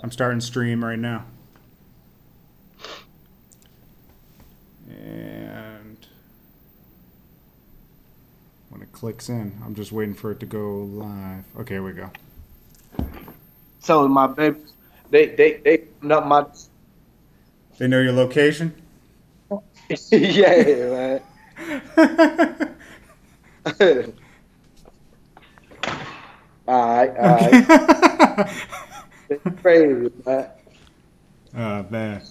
I'm starting stream right now. And when it clicks in, I'm just waiting for it to go live. Okay, here we go. So my baby, they not my They know your location? yeah, man. All right. Okay. It's crazy, man. Oh, man.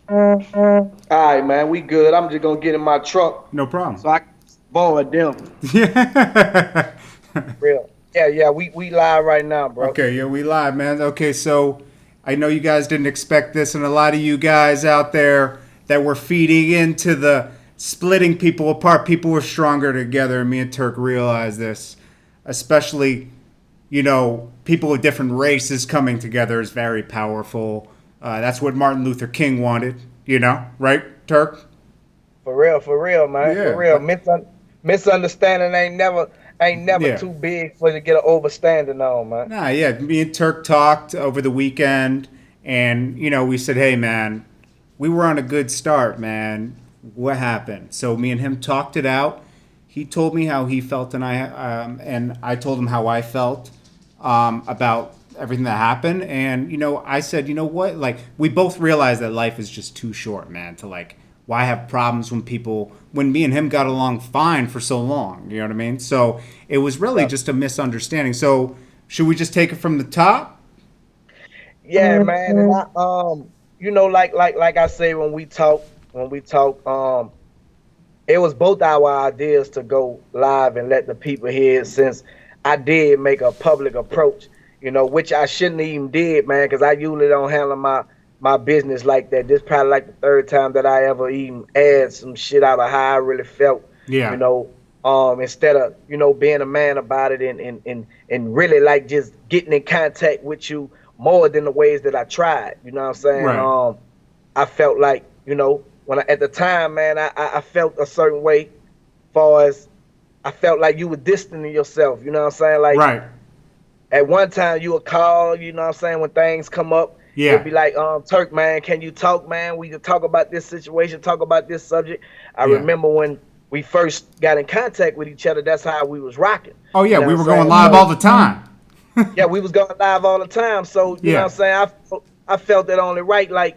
All right, man. We good. I'm just gonna get in my truck No problem. so I can board them. Yeah. Real. Yeah. We live right now, bro. Okay, yeah, we live, man. Okay, so I know you guys didn't expect this, and a lot of you guys out there that were feeding into the splitting people apart, people were stronger together, and me and Turk realized this. Especially, people with different races coming together is very powerful. That's what Martin Luther King wanted, right, Turk? For real, man. For Yeah, real. Misunderstanding ain't never yeah. too big for you to get an overstanding on, man. Nah, yeah. Me and Turk talked over the weekend, and we said, "Hey, man, we were on a good start, man. What happened?" So me and him talked it out. He told me how he felt, and I told him how I felt about everything that happened. And I said, you know what? Like, we both realized that life is just too short, man. To like, why have problems when me and him got along fine for so long? You know what I mean? So it was really Yeah, just a misunderstanding. So should we just take it from the top? yeah, man. And like I say when we talk, it was both our ideas to go live and let the people hear it since I did make a public approach, which I shouldn't even did, man, because I usually don't handle my business like that. This probably like the third time that I ever even add some shit out of how I really felt, you Yeah. know. Instead of, being a man about it and really like just getting in contact with you more than the ways that I tried. You know what I'm saying? Right. I felt like, when at the time, man, I felt a certain way, far as I felt like you were distancing yourself. You know what I'm saying? Like Right. at one time you would call, you know what I'm saying, when things come up, it'd Yeah. be like, Turk, man, can you talk, man? We could talk about this situation, talk about this subject. I Yeah. remember when we first got in contact with each other, that's how we was rocking. Oh yeah, You know we what I'm were going saying? live all So the time. yeah, we was going live all the time. So, you know Yeah. what I'm saying? I felt that only right, like,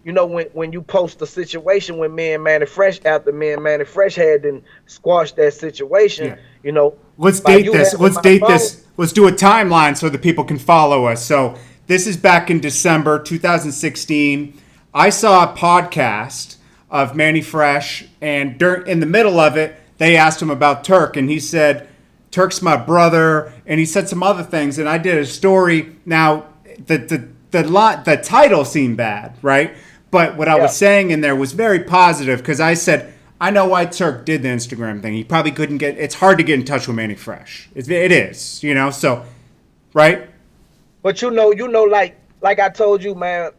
when you post a situation with me and Manny Fresh after me and Manny Fresh had then squashed that situation, Yeah. you know, Let's by date you this. having Let's my date phone. this. Let's do a timeline so that people can follow us. So this is back in December 2016. I saw a podcast of Manny Fresh, and in the middle of it, they asked him about Turk, and he said, "Turk's my brother," and he said some other things. And I did a story. Now, the title seemed bad, right? But what I Yeah. was saying in there was very positive because I said, I know why Turk did the Instagram thing. He probably couldn't get. It's hard to get in touch with Manny Fresh. It is, So, right? But like I told you, man,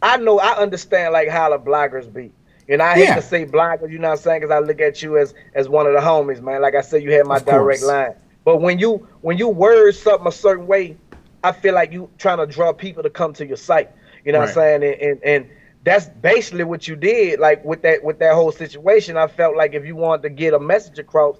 I understand like how the bloggers be. And I hate to Yeah, say bloggers, you know what I'm saying, because I look at you as one of the homies, man. Like I said, you had my of direct course. line. But when you word something a certain way, I feel like you trying to draw people to come to your site. You know what Right. I'm saying? And that's basically what you did. Like with that whole situation, I felt like if you wanted to get a message across,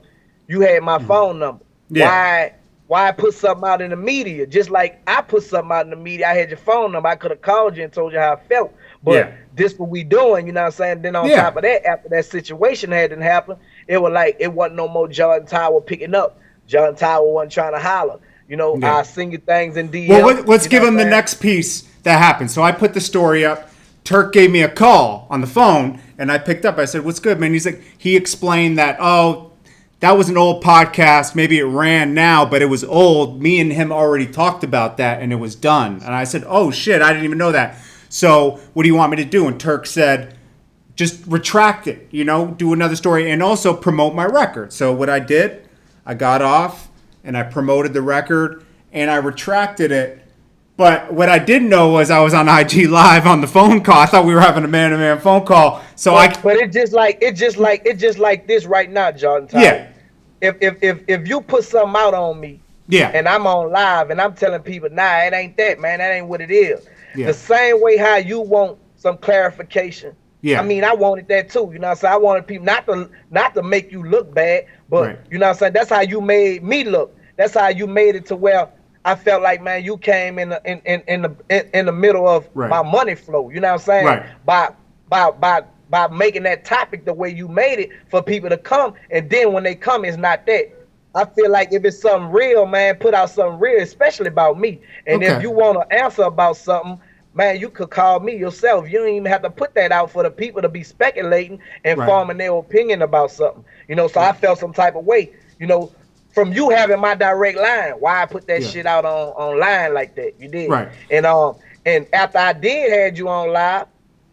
you had my phone number. Yeah. Why put something out in the media? Just like I put something out in the media, I had your phone number. I could have called you and told you how I felt. But Yeah. this what we doing, you know what I'm saying? Then on Yeah. top of that, after that situation hadn't happened, it was like it wasn't no more Jordan Tower picking up. Jordan Tower wasn't trying to holler. Yeah. I send you things in Well, DM, let's you know give what him I'm the saying? next piece that happened. So I put the story up. Turk gave me a call on the phone, and I picked up. I said, "What's good, man?" He's like, he explained that, oh, that was an old podcast. Maybe it ran now, but it was old. Me and him already talked about that, and it was done. And I said, "Oh shit, I didn't even know that." So what do you want me to do? And Turk said, just retract it, do another story and also promote my record. So what I did, I got off and I promoted the record and I retracted it. But what I didn't know was I was on IG Live on the phone call. I thought we were having a man-to-man phone call. So But it just like this right now, Jordan Tower. yeah, If you put something out on me Yeah. And I'm on live and I'm telling people, nah, it ain't that, man. That ain't what it is. Yeah. The same way how you want some clarification. Yeah. I mean, I wanted that too. You know what I'm saying? I wanted people not to make you look bad, but Right. you know what I'm saying? That's how you made me look. That's how you made it to where I felt like, man, you came in the middle of Right. my money flow. You know what I'm saying? Right. By making that topic the way you made it for people to come, and then when they come, it's not that. I feel like if it's something real, man, put out something real, especially about me. And Okay. if you want to answer about something, man, you could call me yourself. You don't even have to put that out for the people to be speculating and Right. forming their opinion about something. You know, so I felt some type of way, you know, from you having my direct line. Why I put that shit out online like that? You did. Right. And after I did had you on live,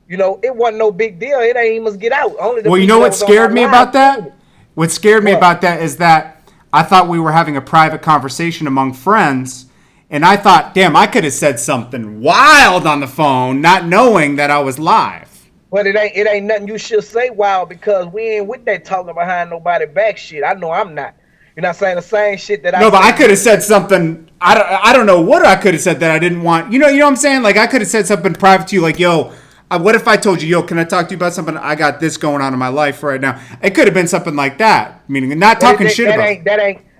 you know, it wasn't no big deal. It ain't even must get out. Only the Well, you know what scared me about that? What scared me about that is that I thought we were having a private conversation among friends, and I thought, damn, I could have said something wild on the phone, not knowing that I was live. But it ain't nothing you should say wild, because we ain't with that talking behind nobody back shit. I know I'm not. You're not saying the same shit that I. No, but I could have said something. I don't know what I could have said that I didn't want. You know what I'm saying? Like, I could have said something private to you, like, yo, what if I told you, yo, can I talk to you about something? I got this going on in my life right now. It could have been something like that, meaning not talking shit about.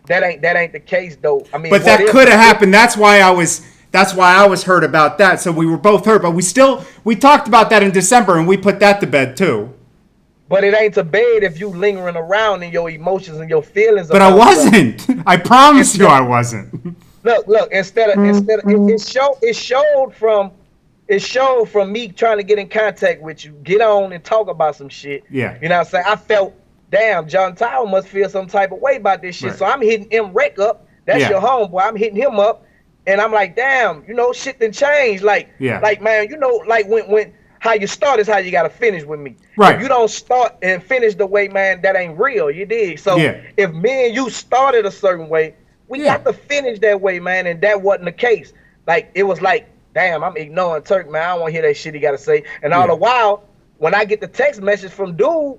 That ain't the case though. I mean, but that could have happened. That's why I was hurt about that. So we were both hurt, but we talked about that in December, and we put that to bed too. But it ain't to bed if you lingering around in your emotions and your feelings. But I wasn't. I promise you, I wasn't. Look. Instead of it showed from me trying to get in contact with you, get on and talk about some shit. Yeah. You know what I'm saying? I felt, damn, John Tower must feel some type of way about this shit. Right. So I'm hitting M Rec up. That's your homeboy. I'm hitting him up, and I'm like, damn, you know, shit done changed. Like man, you know, like when how you start is how you gotta finish with me. Right. If you don't start and finish the way, man, that ain't real. You dig? So if me and you started a certain way, we got to finish that way, man. And that wasn't the case. Like, it was like, damn, I'm ignoring Turk, man. I don't want to hear that shit he got to say. And all the while, when I get the text message from dude,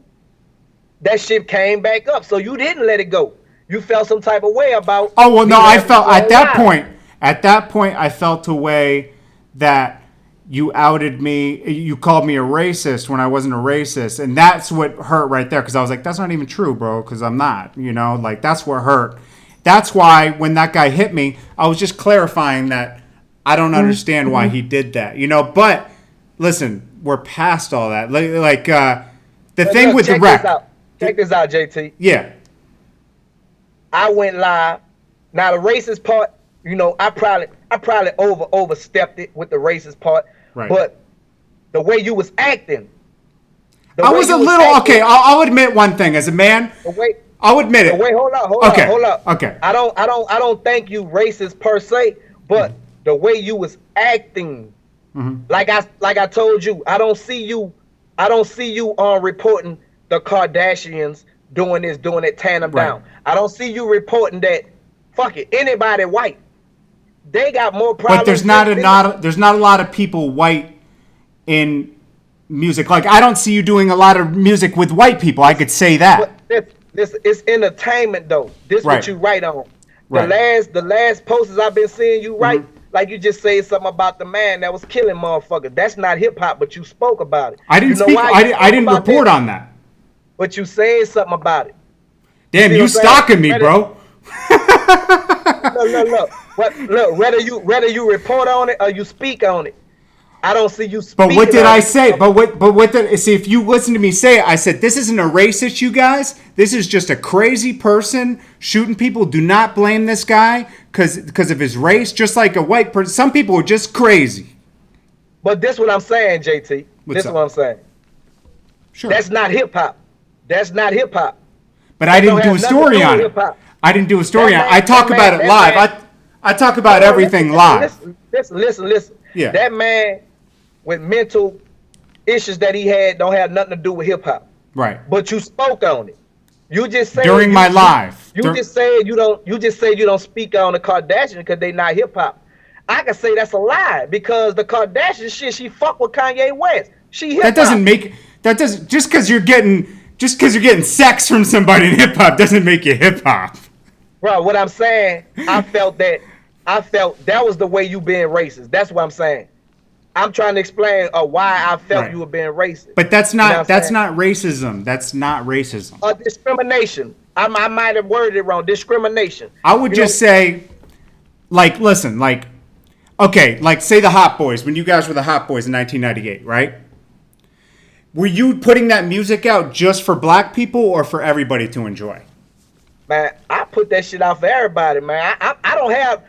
that shit came back up. So you didn't let it go. You felt some type of way about. Oh, well, no, I felt at that point, I felt a way that you outed me. You called me a racist when I wasn't a racist. And that's what hurt right there. Because I was like, that's not even true, bro. Because I'm not, you know, like, that's what hurt. That's why when that guy hit me, I was just clarifying that I don't understand why he did that, you know. But listen, we're past all that. Like the thing with the rec. Check this out, JT. Yeah. I went live. Now the racist part, you know, I probably overstepped it with the racist part. Right. But the way you was acting. I was a little okay. I'll admit one thing as a man. I'll admit it. Wait, hold up. Okay. I don't think you racist per se, but the way you was acting, like I told you, I don't see you on reporting the Kardashians doing this, doing it, tearing them down. I don't see you reporting that. Fuck it, anybody white, they got more problems. But there's not a lot of people white in music. Like, I don't see you doing a lot of music with white people. I could say that. But this it's entertainment though. This what you write on. The last posters I've been seeing you write, like you just said something about the man that was killing motherfuckers. That's not hip hop, but you spoke about it. I didn't speak. I didn't report on that. But you said something about it. Damn, you stalking me, bro. Look. Whether you report on it or you speak on it, I don't see you speaking. But what did I say? See, if you listen to me say it, I said, this isn't a racist, you guys. This is just a crazy person shooting people. Do not blame this guy because of his race, just like a white person. Some people are just crazy. But this what I'm saying, JT. This is what I'm saying. Sure. That's not hip hop. That's not hip hop. But I didn't do a story on it. I didn't do a story on it. I talk about it live. I talk about everything live. Listen. Yeah. That man with mental issues that he had don't have nothing to do with hip hop. Right. But you spoke on it. You just said during my live. You just said you don't speak on the Kardashians because they not hip hop. I can say that's a lie because the Kardashian shit, she fuck with Kanye West. She hip hop. Just because you're getting sex from somebody in hip hop doesn't make you hip hop. bro, what I'm saying, I felt that was the way you being racist. That's what I'm saying. I'm trying to explain why I felt Right. you were being racist. But that's You know what not I'm that's saying? not racism. That's not racism. Discrimination. I might have worded it wrong. Discrimination. I would You know, just say, like, listen, like, okay, like, say the Hot Boys, when you guys were the Hot Boys in 1998, right? Were you putting that music out just for black people or for everybody to enjoy? man, I put that shit out for everybody, man. I don't have.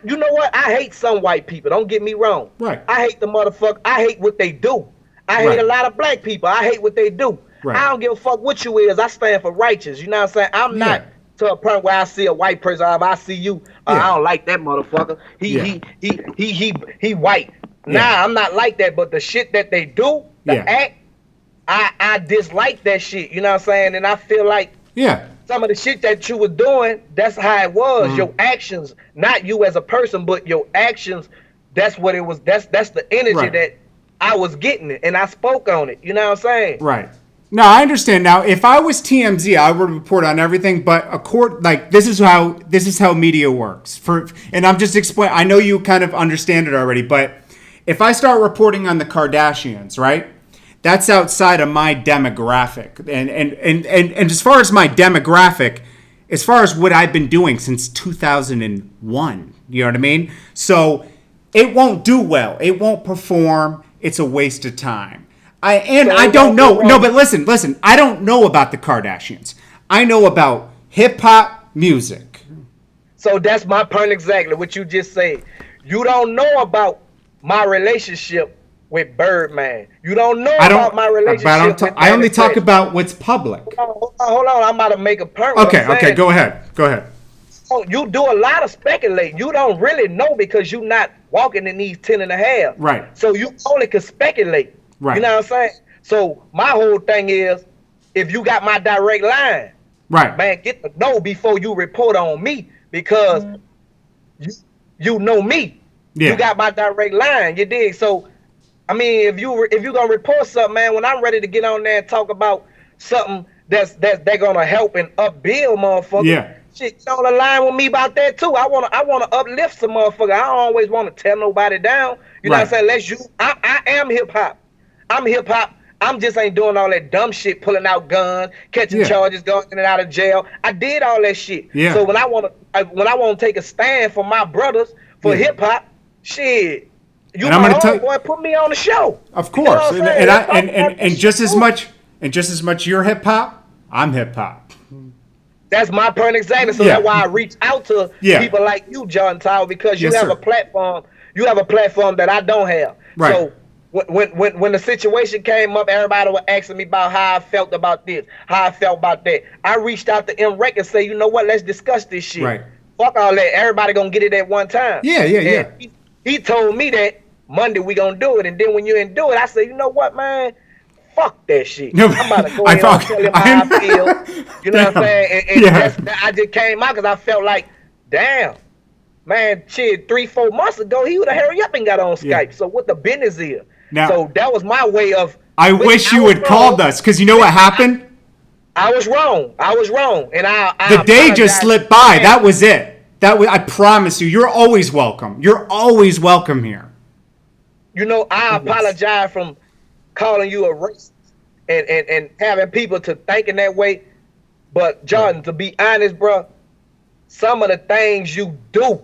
You know what? I hate some white people. Don't get me wrong. Right. I hate the motherfucker. I hate what they do. I hate Right. a lot of black people. I hate what they do. Right. I don't give a fuck what you is. I stand for righteous. You know what I'm saying? I'm Yeah. not to a point where I see a white person. If I see you, Yeah. I don't like that motherfucker. Yeah. He white. Yeah. Nah, I'm not like that. But the shit that they do, the Yeah. act, I dislike that shit. You know what I'm saying? And I feel like Yeah. some of the shit that you were doing, that's how it was. Your actions, not you as a person, but your actions, that's what it was. That's the energy Right. that I was getting it, and I spoke on it. You know what I'm saying? Right. No, I understand now. If I was TMZ, I would report on everything. But a court, like, this is how media works. And I'm just explaining. I know you kind of understand it already, but if I start reporting on the Kardashians, right? That's outside of my demographic. And as far as my demographic, as far as what I've been doing since 2001, you know what I mean? So it won't do well. It won't perform. It's a waste of time. I don't know. No, but listen. I don't know about the Kardashians. I know about hip hop music. So that's my point exactly. What you just said. You don't know about my relationship with Birdman. You don't know about my relationship. I only talk about what's public. Hold on. I'm about to make a point. Okay. Go ahead. So you do a lot of speculating. You don't really know because you're not walking in these 10 and a half. Right. So you only can speculate. Right. You know what I'm saying? So my whole thing is, if you got my direct line, right, man, get to know before you report on me because you know me. Yeah. You got my direct line. You dig? So, I mean, if you gonna report something, man, when I'm ready to get on there and talk about something that's gonna help and upbuild motherfucker. Yeah. Shit, you on the line with me about that too. I wanna uplift some motherfucker. I don't always want to tear nobody down. You know what I'm saying? I am hip hop. I'm hip hop. I'm just ain't doing all that dumb shit, pulling out guns, catching charges, going in and out of jail. I did all that shit. Yeah. So when I want to take a stand for my brothers, for hip hop, shit, you my homeboy, put me on the show. Of course, you know and just as much you're hip hop, I'm hip hop. That's my point exactly. So that's why I reach out to people like you, Jordan Tower, because you have a platform. You have a platform that I don't have. Right. So when the situation came up, everybody was asking me about how I felt about this, how I felt about that. I reached out to MREC and say, you know what? Let's discuss this shit. Right. Fuck all that. Everybody gonna get it at one time. Yeah. He told me that Monday we gonna do it, and then when you didn't do it, I said, you know what, man? Fuck that shit. No, I'm about to go in and tell him how I feel. You know what I'm saying? And I just came out because I felt like, damn, man, shit, 3-4 months ago, he would have hurried up and got on Skype. So what the business is? Now, so that was my way of. I wish you had called us, because you know what happened? I was wrong, and the day just slipped by. That was it. I promise you, you're always welcome. You're always welcome here. You know, I apologize from calling you a racist and having people to thinking that way. But Jordan, to be honest, bro, some of the things you do,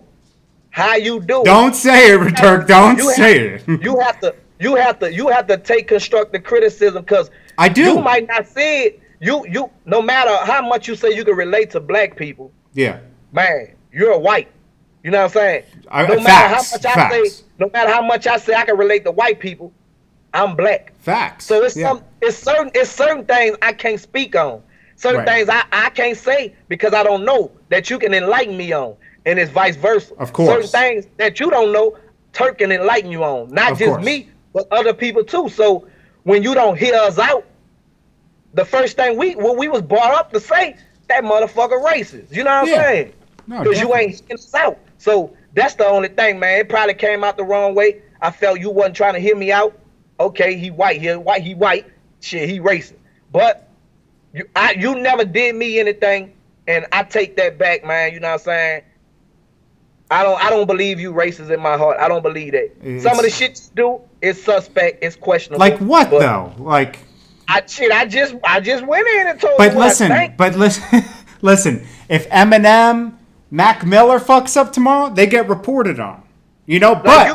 how you do it. Don't say it, Turk. Don't say it. You have to take constructive criticism because I do. You might not see it. You no matter how much you say you can relate to black people. Yeah. Man, you're white. You know what I'm saying? No matter how much I say I can relate to white people, I'm black. Facts. So it's certain things I can't speak on. Certain things I can't say because I don't know that you can enlighten me on. And it's vice versa. Of course. Certain things that you don't know, Turk can enlighten you on. Not just me, but other people too. So when you don't hear us out, the first thing we was brought up to say, that motherfucker racist. You know what I'm saying? Because you ain't hearing us out. So that's the only thing, man. It probably came out the wrong way. I felt you wasn't trying to hear me out. Okay, he white. He white. Shit, he racist. But you never did me anything And I take that back, man. You know what I'm saying? I don't believe you racist in my heart. I don't believe that. Some of the It's shit you do is suspect, it's like questionable. what But though? Like, I just went in and told you but what I think. listen, but listen, listen. If Eminem, Mac Miller fucks up tomorrow, they get reported on. You know, Like but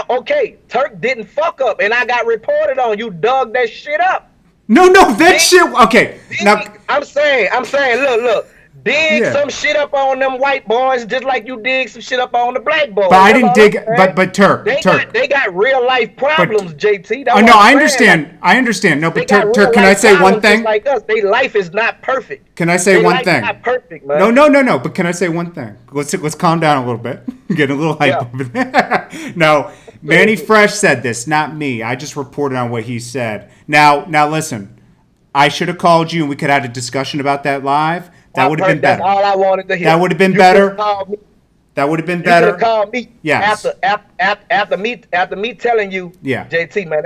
okay, Turk didn't fuck up and I got reported on. You dug that shit up. no, that Dig, shit. Okay, now, I'm saying, look, dig yeah. some shit up on them white boys just like you dig some shit up on the black But boys. I That's didn't all I'm dig. saying. But Turk. They got real life But problems, JT. That's oh what no, I'm I saying. Like understand. I understand. No, they but got Turk, real can I life say one problems just thing? like us. Their life is not perfect. Can I say Their one life thing? not perfect, No, man. no, no, no. But can I say one thing? Let's calm down a little bit. Get a little hype Yeah. over there. No, Manny Fresh said this, not me. I just reported on what he said. Now listen. I should have called you and we could have had a discussion about that live. That would have been That's better. all I wanted to That hear. would have been You could have better. called me. That would have been You could have better. called me Yes. after me telling you, Yeah. JT, man.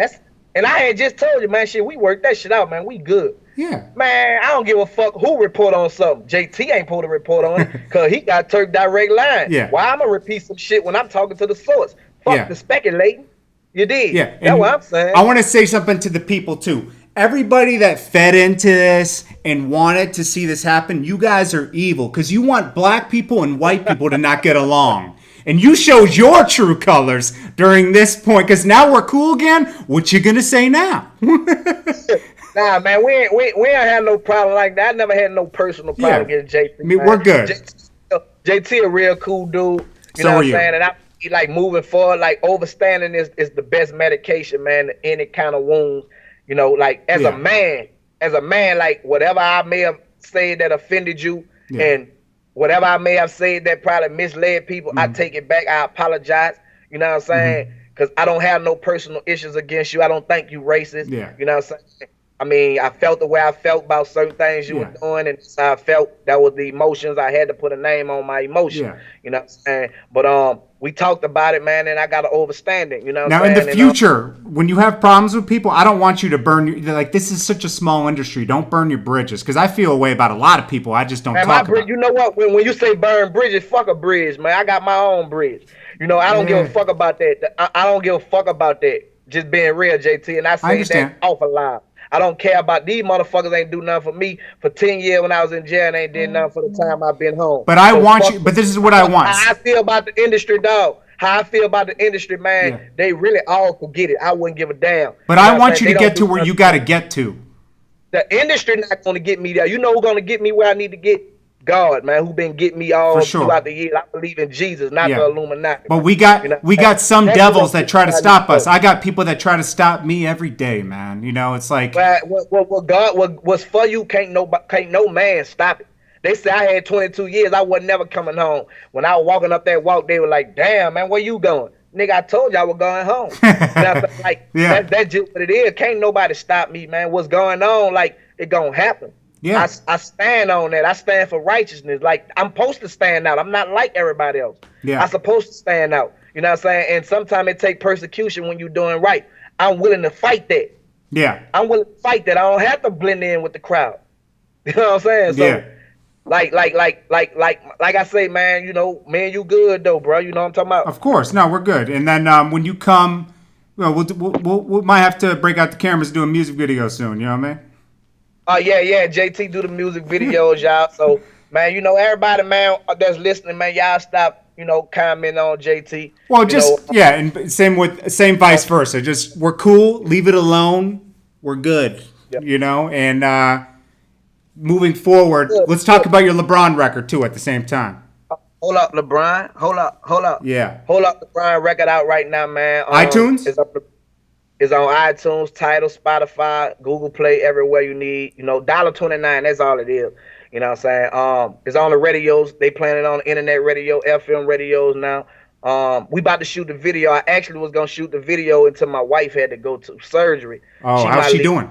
And I had just told you, man. Shit, we worked that shit out, man. We good. Yeah. Man, I don't give a fuck who report on something. JT ain't supposed to report on it because he got Turk direct line. Yeah. Why I'm gonna repeat some shit when I'm talking to the source? Fuck Yeah. the speculating. You did. Yeah, That's what and I'm saying. I want to say something to the people too. Everybody that fed into this and wanted to see this happen, you guys are evil because you want black people and white people to not get along. And you showed your true colors during this point because now we're cool again. What you gonna say now? Nah, man, we ain't had no problem like that. I never had no personal Yeah, problem against JT, I mean man. we're good. JT a real cool dude. You So know are what I'm you. saying? And I like moving forward, like overstanding is the best medication, man, to any kind of wounds. You know, like Yeah, as a man, like whatever I may have said that offended you, yeah, and whatever I may have said that probably misled people, I mm-hmm. take it back. I apologize. You know what I'm saying? Mm-hmm. Because I don't have no personal issues against you. I don't think you racist. Yeah, You know what I'm saying? I mean, I felt the way I felt about certain things you were yeah, doing, and that's how I felt. That was the emotions. I had to put a name on my emotion. yeah. You know what I'm saying? But we talked about it, man, and I got to overstand it. You know what Now, I'm in the saying? And future, when you have problems with people, I don't want you to burn your, like, this is such a small industry. Don't burn your bridges because I feel a way about a lot of people. I just don't man, my talk bridge. about. You know what? When you say burn bridges, fuck a bridge, man. I got my own bridge. You know, I don't give a Yeah, fuck about that. I don't give a fuck about that. Just being real, JT, and I I say that understand. awful loud. I don't care about these motherfuckers. Ain't do nothing for me for 10 years when I was in jail, and ain't did nothing for the time I've been home. But I So want you, fuck. but this is what I How I want. feel about the industry, dog. How I feel about the industry, man. Yeah. They really all could get it. I wouldn't give a damn. But You know I what I'm want saying? you They to don't get do to where you nothing got for to me. get to. The industry not gonna get me there. You know who's gonna get me where I need to get? God, man, who been getting me For all sure. throughout the years. I believe in Jesus, not the Yeah. Illuminati, But man. we You got know, we got some that's who devils gonna that get me try to where I need to stop us. go. I got people that try to stop me every day, man. You know, it's like, But what God was for you can't no man stop it. They say I had 22 years, I wasn't never coming home. When I was walking up that walk, they were like, "Damn, man, where you going?" Nigga, I told you I was going home. You know what I'm saying? Like yeah, that's just what it is. Can't nobody stop me, man. What's going on? Like it gonna happen. yeah, I stand on that. I stand for righteousness. Like I'm supposed to stand out. I'm not like everybody else. I'm yeah, supposed to stand out. You know what I'm saying? And sometimes it take persecution when you're doing right. I'm willing to fight that. yeah, I'm willing to fight that. I don't have to blend in with the crowd. You know what I'm saying? yeah. So like I say, man, you know, man, you good though, bro. You know what I'm talking about? Of course, no, we're good. And then when you come, well, we might have to break out the cameras and do a music video soon. You know what I mean? Oh yeah. JT do the music videos, y'all. So man, you know, everybody, man, that's listening, man, y'all stop, you know, commenting on JT. Well, You know, just yeah, and same vice versa. Just we're cool. Leave it alone. We're good. yeah. You know, and moving forward, Look, let's talk about your LeBron record too at the same time. hold up, LeBron. Yeah. Hold up, LeBron record out right now, man. iTunes? It's on iTunes, Tidal, Spotify, Google Play, everywhere you need. You know, $1.29. That's all it is. You know what I'm saying? It's on the radios. They playing it on the internet radio, FM radios now. We about to shoot the video. I actually was gonna shoot the video until my wife had to go to surgery. Oh, She how's might she leave. doing?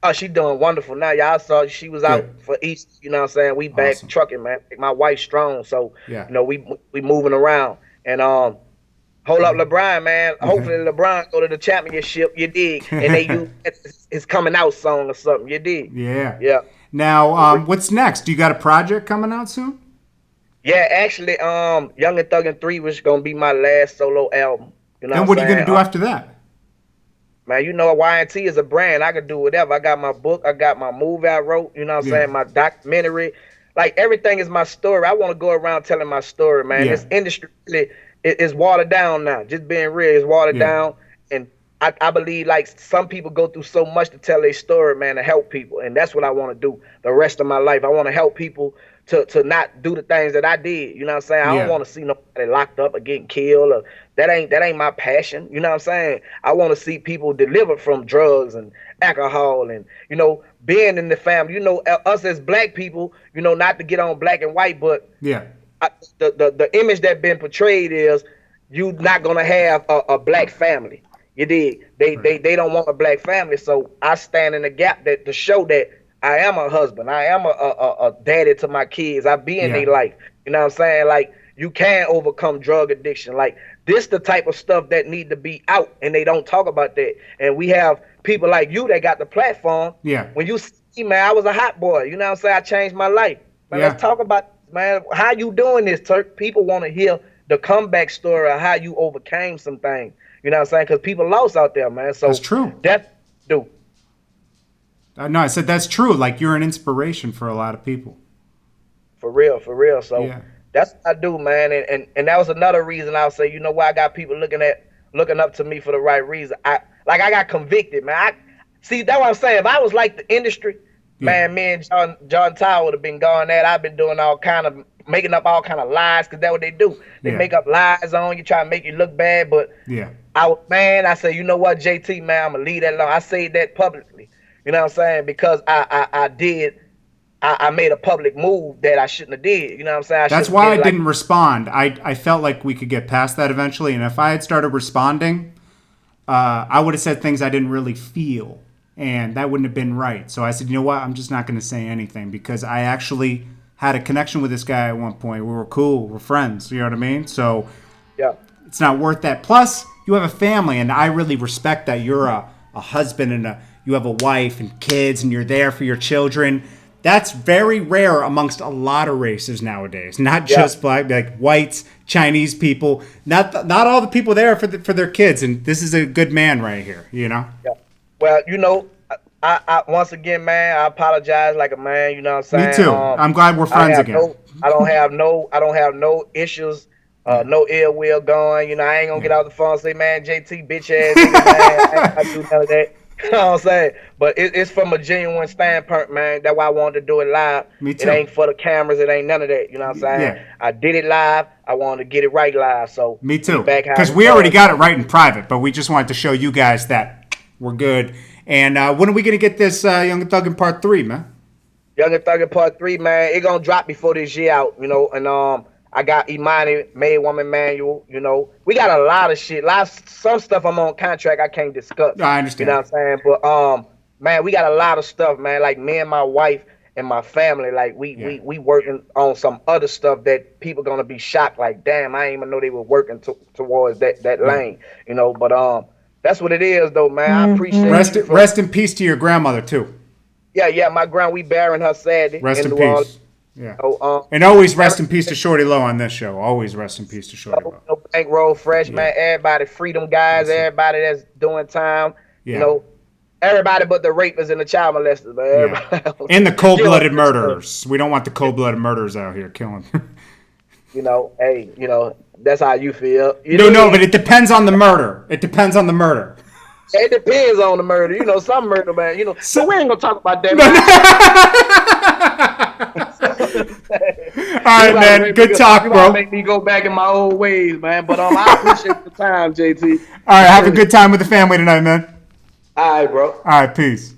Oh, she doing wonderful now. Y'all saw she was out Good. for Easter. You know what I'm saying? We back Awesome. trucking, man. My wife's strong, so Yeah. you know we moving around. And hold up, LeBron, man. Hopefully LeBron go to the championship. You dig? And they use his coming out song or something. You dig? Yeah. Yeah. Now, what's next? Do you got a project coming out soon? Yeah, actually, Young and Thuggin' 3 was gonna be my last solo album. You know And what what I'm are you going to saying? do after that? Man, you know, YNT is a brand. I could do whatever. I got my book, I got my movie I wrote, you know what I'm Yeah. saying? My documentary. Like everything is my story. I want to go around telling my story, man. Yeah. This industry really is watered down now. Just being real, it's watered Yeah. down. And I believe like some people go through so much to tell their story, man, to help people. And that's what I want to do the rest of my life. I want to help people to not do the things that I did. You know what I'm saying? I don't Yeah. want to see nobody locked up or getting killed. Or that ain't my passion. You know what I'm saying? I want to see people delivered from drugs and alcohol and being in the family. Us as black people. Not to get on black and white, but Yeah. the image that been portrayed is you not gonna have a black family. You dig? They don't want a black family, so I stand in the gap that to show that I am a husband, I am a daddy to my kids. I be in Yeah. their life. You know what I'm saying? Like you can overcome drug addiction. Like this the type of stuff that need to be out, and they don't talk about that. And we have people like you that got the platform. Yeah. When you see, man, I was a hot boy. You know what I'm saying? I changed my life. Man, Yeah. let's talk about man, how you doing this, Turk? People want to hear the comeback story of how you overcame some things. You know what I'm saying? Because people lost out there, man. That's So true. that's do No, I said that's true. Like you're an inspiration for a lot of people. for real, for real. So Yeah. that's what I do, man. And that was another reason I'll say, you know why I got people looking up to me for the right reason. I got convicted, man. See that's what I'm saying. If I was like the industry, Yeah. man, me and John Tower would have been gone at. I've been doing all kind of making up all kind of lies because that's what they do. They Yeah. make up lies on you, try to make you look bad. But Yeah. I say, you know what, JT, man, I'm gonna leave that alone. I say that publicly. You know what I'm saying? Because I made a public move that I shouldn't have did. You know what I'm saying? I should That's have why did I it like didn't respond. I felt like we could get past that eventually, and if I had started responding, I would have said things I didn't really feel, and that wouldn't have been right. So I said, you know what? I'm just not going to say anything because I actually had a connection with this guy at one point. We were cool. We're friends. You know what I mean? So yeah. it's not worth that. Plus, you have a family, and I really respect that you're a husband and you have a wife and kids, and you're there for your children. That's very rare amongst a lot of races nowadays. Not Yeah. just black, like whites, Chinese people. Not all the people there for their kids. And this is a good man right here. You know. Yeah. Well, I once again, man, I apologize like a man. You know what I'm Me saying? too. I'm glad we're I friends have again. no, I don't have no issues, Yeah. no ill will going. I ain't gonna Yeah. get out the phone and say, man, JT, bitch ass nigga, man, I ain't gotta do none of that. You know what I'm saying? But it's from a genuine standpoint, man. That's why I wanted to do it live. Me It too. ain't for the cameras. It ain't none of that. You know what I'm saying? Yeah. I did it live. I wanted to get it right live. So Me we too. back how Because it we already was. got it right in private, but we just wanted to show you guys that we're good. And when are we gonna get this Young and Thug Part 3, man? Young and Thugger Part 3, man, it gonna drop before this year out, and I got Imani, Made Woman Manual, We got a lot of shit. Some stuff I'm on contract I can't discuss. I You know understand. what I'm saying? But man, we got a lot of stuff, man. Like me and my wife and my family, like we Yeah. we we working on some other stuff that people gonna be shocked, like, damn, I didn't even know they were working towards that Yeah. lane, But that's what it is though, man. I appreciate you for Rest in peace to your grandmother too. yeah, my grand we burying her Saturday Rest in in New Orleans. peace. Yeah. So, And always rest in peace to Shorty Low on this show. Always rest in peace to Shorty Low. bankroll fresh, Yeah. man. Everybody, freedom guys, Yes, sir. everybody that's doing time, you Yeah. know, everybody but the rapists and the child molesters, man. Yeah. Everybody else And the still cold-blooded good stuff. murderers. We don't want the cold-blooded murderers out here killing. Hey, that's how you feel. No, but it depends on the murder. It depends on the murder. It depends on the murder. Some murder, man. So, But we ain't gonna talk about that. all right, man. Good talk, You bro. gotta make me go back in my old ways, man. But I appreciate the time, JT. All right, have a good time with the family tonight, man. All right, bro. All right, peace.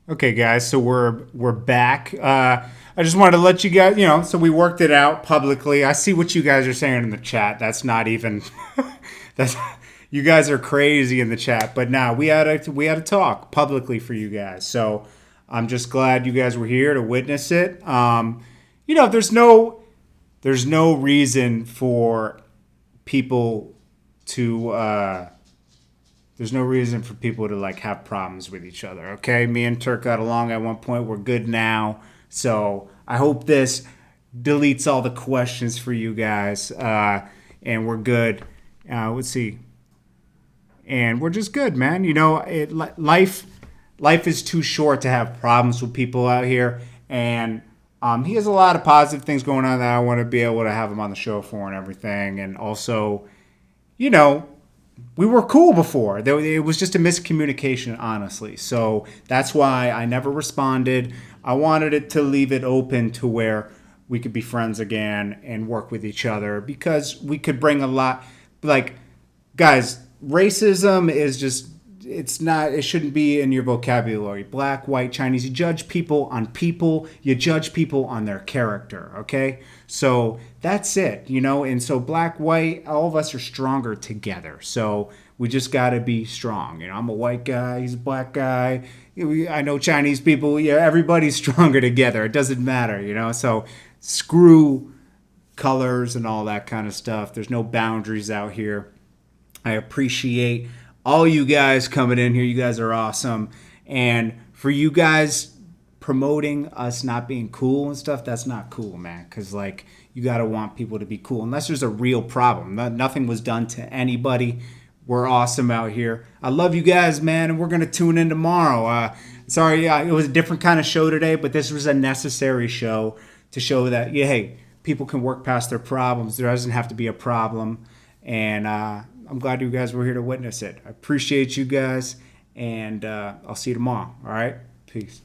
Okay, guys, so we're back. I just wanted to let you guys, so we worked it out publicly. I see what you guys are saying in the chat. That's not even that's you guys are crazy in the chat. But now we had a talk publicly for you guys. So I'm just glad you guys were here to witness it. There's no there's no reason for people to like have problems with each other. Okay, me and Turk got along at one point. We're good now. So I hope this deletes all the questions for you guys, and we're good. Let's see, and we're just good, man. You know, life is too short to have problems with people out here, and he has a lot of positive things going on that I want to be able to have him on the show for and everything, and also, you know, we were cool before. It was just a miscommunication, honestly. So that's why I never responded. I wanted it to leave it open to where we could be friends again and work with each other, because we could bring a lot. Like, guys, racism is just, it shouldn't be in your vocabulary. Black, white, Chinese, you judge people on people, you judge people on their character, okay? So that's it, you know? And so black, white, all of us are stronger together. So we just got to be strong. You know, I'm a white guy, he's a black guy. I know Chinese people, yeah, everybody's stronger together. It doesn't matter, you know? So screw colors and all that kind of stuff. There's no boundaries out here. I appreciate all you guys coming in here. You guys are awesome. And for you guys promoting us not being cool and stuff, that's not cool, man. Because, like, you got to want people to be cool. Unless there's a real problem. Nothing was done to anybody. We're awesome out here. I love you guys, man. And we're going to tune in tomorrow. Sorry, it was a different kind of show today, but this was a necessary show to show that, yeah, hey, people can work past their problems. There doesn't have to be a problem. And I'm glad you guys were here to witness it. I appreciate you guys, and I'll see you tomorrow. All right? Peace.